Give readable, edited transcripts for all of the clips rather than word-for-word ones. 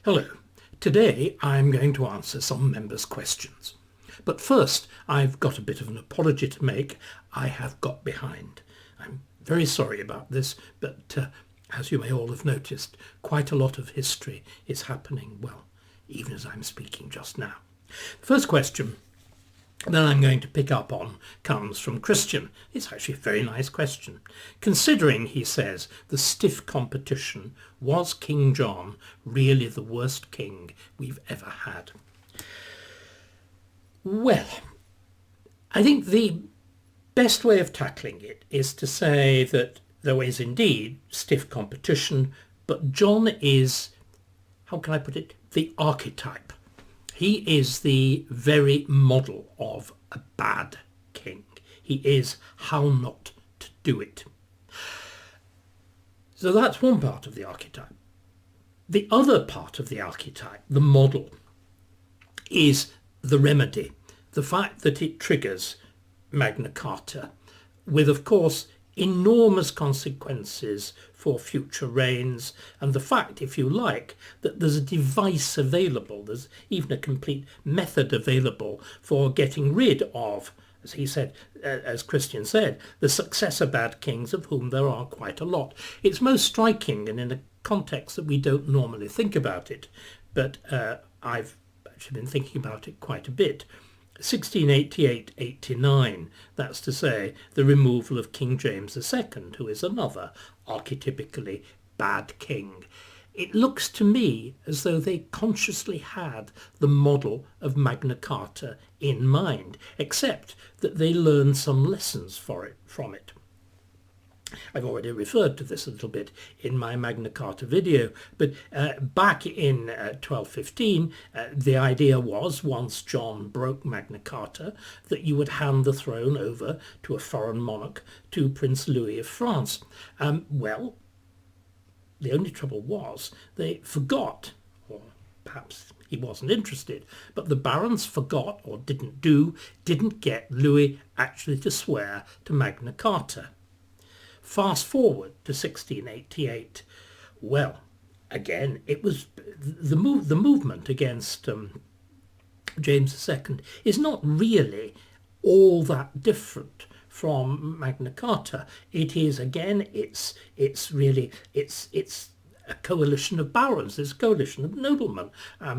Hello. Today I'm going to answer some members' questions. But first, I've got a bit of an apology to make. I have got behind. I'm very sorry about this, but as you may all have noticed, quite a lot of history is happening, well, even as I'm speaking just now. The first question that I'm going to pick up on comes from Christian. It's actually a very nice question. Considering, he says, the stiff competition, was King John really the worst king we've ever had? Well, I think the best way of tackling it is to say that there is indeed stiff competition, but John is, how can I put it, the archetype. He is the very model of a bad king. He is how not to do it. So that's one part of the archetype. The other part of the archetype, the model, is the remedy, the fact that it triggers Magna Carta, with, of course, enormous consequences for future reigns, and the fact, if you like, that there's a device available, there's even a complete method available for getting rid of, as he said, as Christian said, the successor bad kings, of whom there are quite a lot. It's most striking, and in a context that we don't normally think about it, but I've actually been thinking about it quite a bit. 1688-89, that's to say, the removal of King James II, who is another archetypically bad king. It looks to me as though they consciously had the model of Magna Carta in mind, except that they learned some lessons from it. I've already referred to this a little bit in my Magna Carta video, but back in 1215, the idea was, once John broke Magna Carta, that you would hand the throne over to a foreign monarch, to Prince Louis of France. Well, the only trouble was they forgot, or perhaps he wasn't interested, but the barons forgot, or didn't get Louis actually to swear to Magna Carta. Fast forward to 1688. Well, again, it was the movement against James II is not really all that different from Magna Carta. It is, again, it's a coalition of barons, there's a coalition of noblemen. There are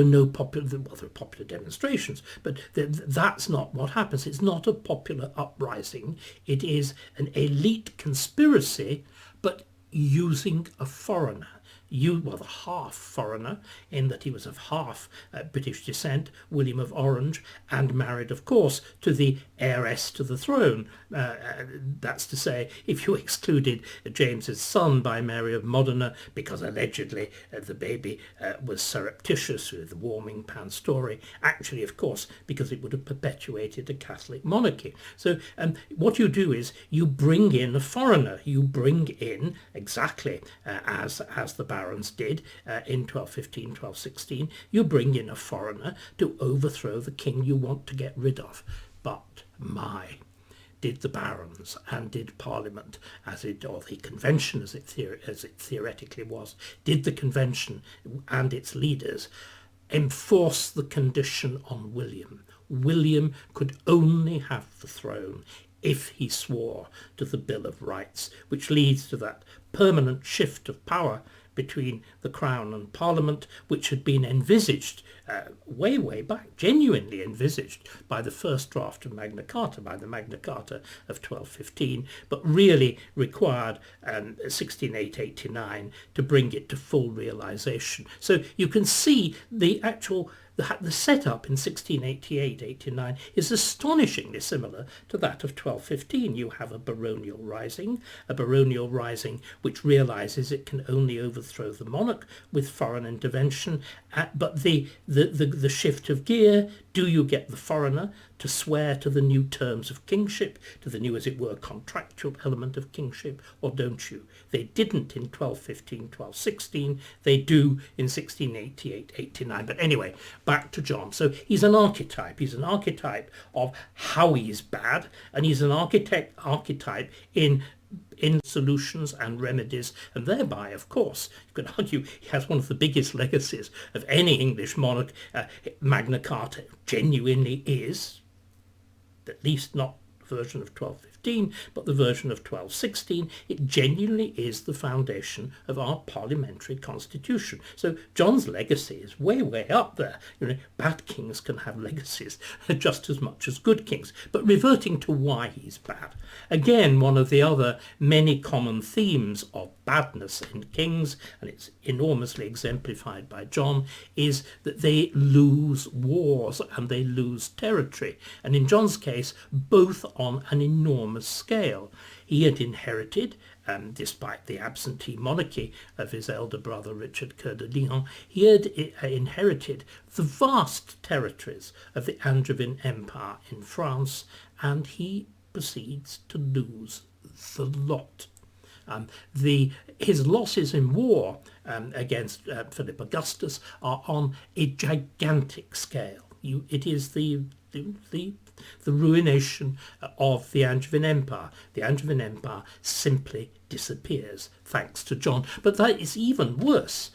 no popular, well, there are popular demonstrations, but that's not what happens. It's not a popular uprising. It is an elite conspiracy, but using a foreigner. The half foreigner, in that he was of half British descent, William of Orange, and married, of course, to the heiress to the throne. That's to say, if you excluded James's son by Mary of Modena, because allegedly the baby was surreptitious with the warming pan story, actually, of course, because it would have perpetuated a Catholic monarchy. So what you do is you bring in a foreigner. You bring in, exactly as the barons did in 1215, 1216, you bring in a foreigner to overthrow the king you want to get rid of. But did the barons and did Parliament, or the convention as it theoretically was, did the convention and its leaders enforce the condition on William? William could only have the throne if he swore to the Bill of Rights, which leads to that permanent shift of power between the Crown and Parliament, which had been envisaged way back, genuinely envisaged by the first draft of Magna Carta, by the Magna Carta of 1215, but really required 1689 to bring it to full realisation. So you can see the setup in 1688-89 is astonishingly similar to that of 1215. You have a baronial rising which realises it can only overthrow the monarch with foreign intervention, but the shift of gear, do you get the foreigner to swear to the new terms of kingship, to the new, as it were, contractual element of kingship, or don't you? They didn't in 1215, 1216, they do in 1688-89. But anyway, back to John. So he's an archetype. He's an archetype of how he's bad, and he's an archetype in in solutions and remedies, and thereby, of course, you could argue he has one of the biggest legacies of any English monarch. Magna Carta genuinely is, at least not the version of 1215, but the version of 1216, it genuinely is the foundation of our parliamentary constitution. So John's legacy is way, way up there. Bad kings can have legacies just as much as good kings. But reverting to why he's bad, again, one of the other many common themes of badness in kings, and it's enormously exemplified by John, is that they lose wars and they lose territory. And in John's case, both on an enormous scale. He had inherited, despite the absentee monarchy of his elder brother Richard Coeur de Lion, he had inherited the vast territories of the Angevin Empire in France, and he proceeds to lose the lot. His losses in war against Philip Augustus are on a gigantic scale. It is the ruination of the Angevin Empire. The Angevin Empire simply disappears thanks to John. But that is even worse.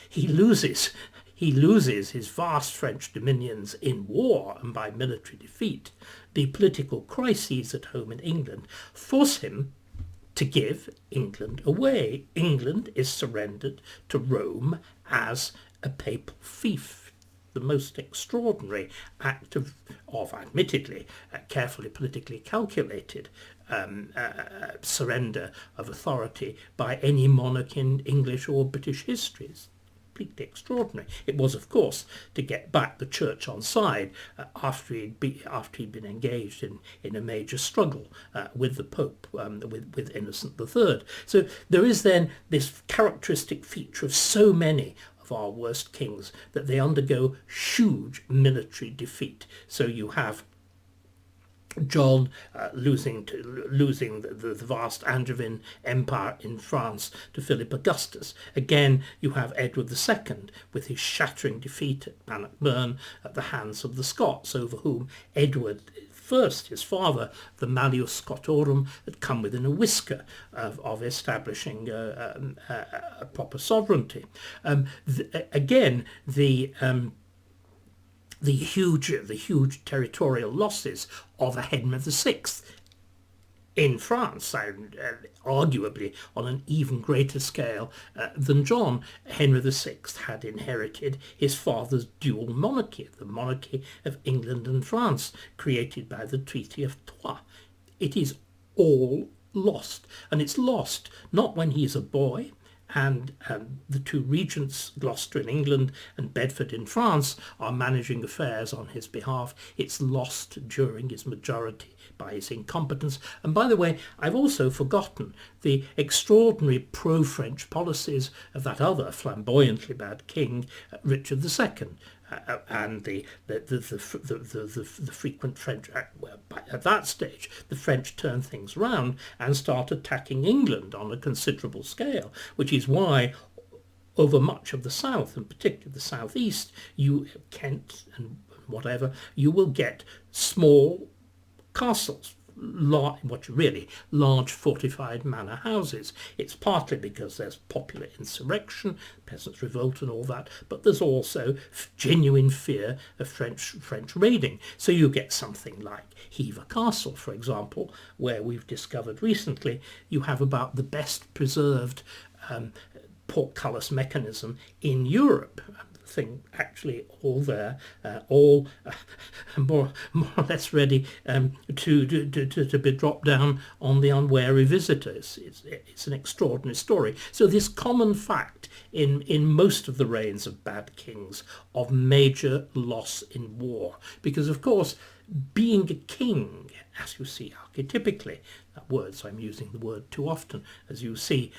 He loses his vast French dominions in war and by military defeat. The political crises at home in England force him to give England away. England is surrendered to Rome as a papal fief. The most extraordinary act of admittedly, carefully politically calculated surrender of authority by any monarch in English or British history. It's completely extraordinary. It was, of course, to get back the church on side after he'd been engaged in a major struggle with the Pope, with Innocent III. So there is then this characteristic feature of so many of our worst kings, that they undergo huge military defeat. So you have John losing the vast Angevin Empire in France to Philip Augustus. Again, you have Edward II with his shattering defeat at Bannockburn at the hands of the Scots, over whom Edward first, his father, the Malleus Scotorum, had come within a whisker of establishing a proper sovereignty. The huge territorial losses of Henry VI in France, arguably on an even greater scale than John. Henry VI had inherited his father's dual monarchy, the monarchy of England and France, created by the Treaty of Troyes. It is all lost, and it's lost not when he's a boy, and the two regents, Gloucester in England and Bedford in France, are managing affairs on his behalf. It's lost during his majority by his incompetence. And by the way, I've also forgotten the extraordinary pro-French policies of that other flamboyantly bad king, Richard II. And the frequent French, at that stage, the French turn things round and start attacking England on a considerable scale, which is why over much of the south, and particularly the southeast, Kent and whatever, you will get small castles, large fortified manor houses. It's partly because there's popular insurrection, peasants' revolt and all that, but there's also genuine fear of French raiding. So you get something like Hever Castle, for example, where we've discovered recently you have about the best preserved portcullis mechanism in Europe. Thing actually all there, all more or less ready to be dropped down on the unwary visitors. It's an extraordinary story. So this common fact in most of the reigns of bad kings of major loss in war, because of course being a king, as you see archetypically, that word, so I'm using the word too often, as you see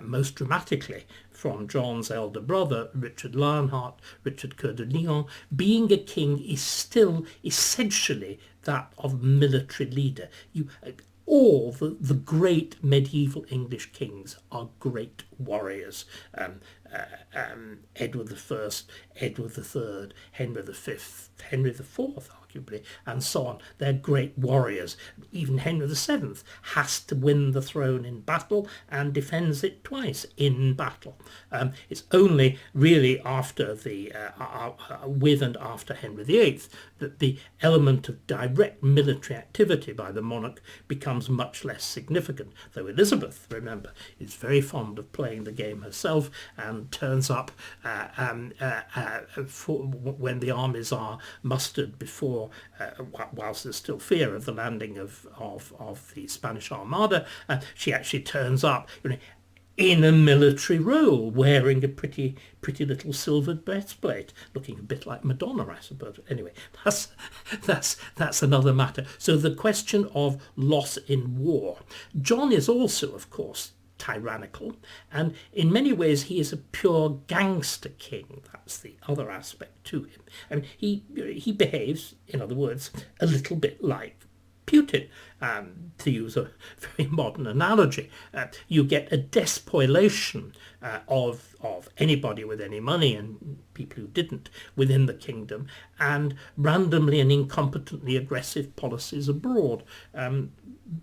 most dramatically from John's elder brother, Richard Lionheart, Richard Coeur de Lion, being a king is still essentially that of military leader. All the great medieval English kings are great warriors, Edward I, Edward III, Henry V, Henry IV, arguably, and so on. They're great warriors. Even Henry VII has to win the throne in battle and defends it twice in battle. It's only really after with and after Henry VIII that the element of direct military activity by the monarch becomes much less significant, though Elizabeth, remember, is very fond of playing the game herself and turns up when the armies are mustered before, whilst there's still fear of the landing of the Spanish Armada. She actually turns up, in a military role, wearing a pretty little silvered breastplate, looking a bit like Madonna, I suppose. Anyway, that's another matter. So the question of loss in war. John is also, of course, tyrannical, and in many ways he is a pure gangster king. That's the other aspect to him. I mean, he behaves, in other words, a little bit like Putin, to use a very modern analogy. You get a despoilation of anybody with any money and people who didn't within the kingdom, and randomly and incompetently aggressive policies abroad.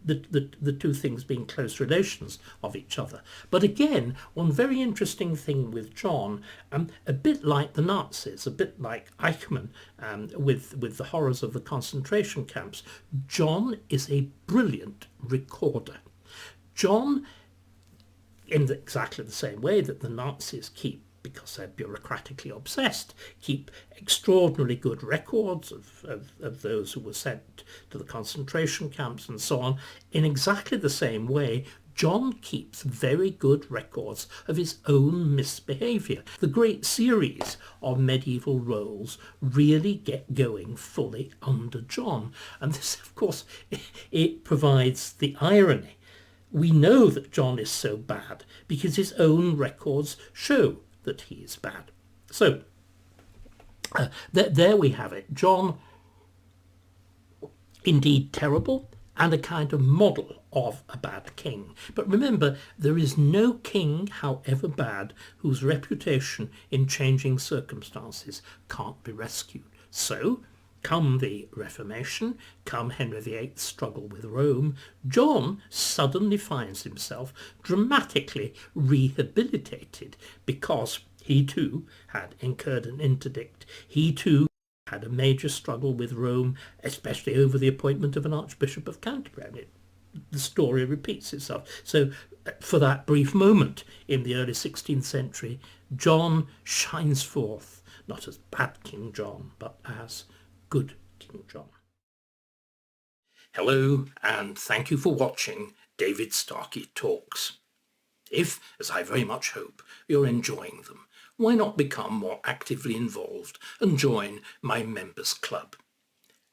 The two things being close relations of each other. But again, one very interesting thing with John, a bit like the Nazis, a bit like Eichmann with the horrors of the concentration camps, John is a brilliant recorder. John, in exactly the same way that the Nazis keep, because they're bureaucratically obsessed, keep extraordinarily good records of those who were sent to the concentration camps and so on. In exactly the same way, John keeps very good records of his own misbehaviour. The great series of medieval roles really get going fully under John. And this, of course, it provides the irony. We know that John is so bad because his own records show that he is bad. So there we have it. John, indeed terrible, and a kind of model of a bad king. But remember, there is no king, however bad, whose reputation in changing circumstances can't be rescued. So, come the Reformation, come Henry VIII's struggle with Rome, John suddenly finds himself dramatically rehabilitated because he too had incurred an interdict. He too had a major struggle with Rome, especially over the appointment of an Archbishop of Canterbury. And the story repeats itself. So for that brief moment in the early 16th century, John shines forth, not as bad King John, but as good King John. Hello, and thank you for watching David Starkey Talks. If, as I very much hope, you're enjoying them, why not become more actively involved and join my members club?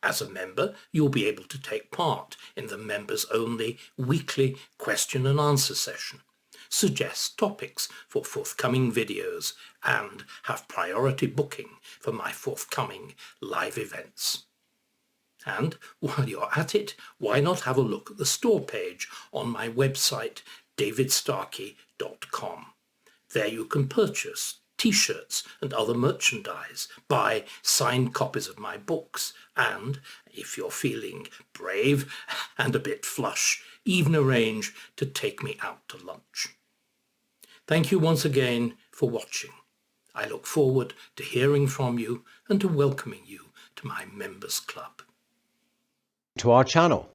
As a member, you'll be able to take part in the members-only weekly question and answer session, suggest topics for forthcoming videos, and have priority booking for my forthcoming live events. And while you're at it, why not have a look at the store page on my website, davidstarkey.com. There you can purchase t-shirts and other merchandise, buy signed copies of my books, and, if you're feeling brave and a bit flush, even arrange to take me out to lunch. Thank you once again for watching. I look forward to hearing from you and to welcoming you to my members club. To our channel.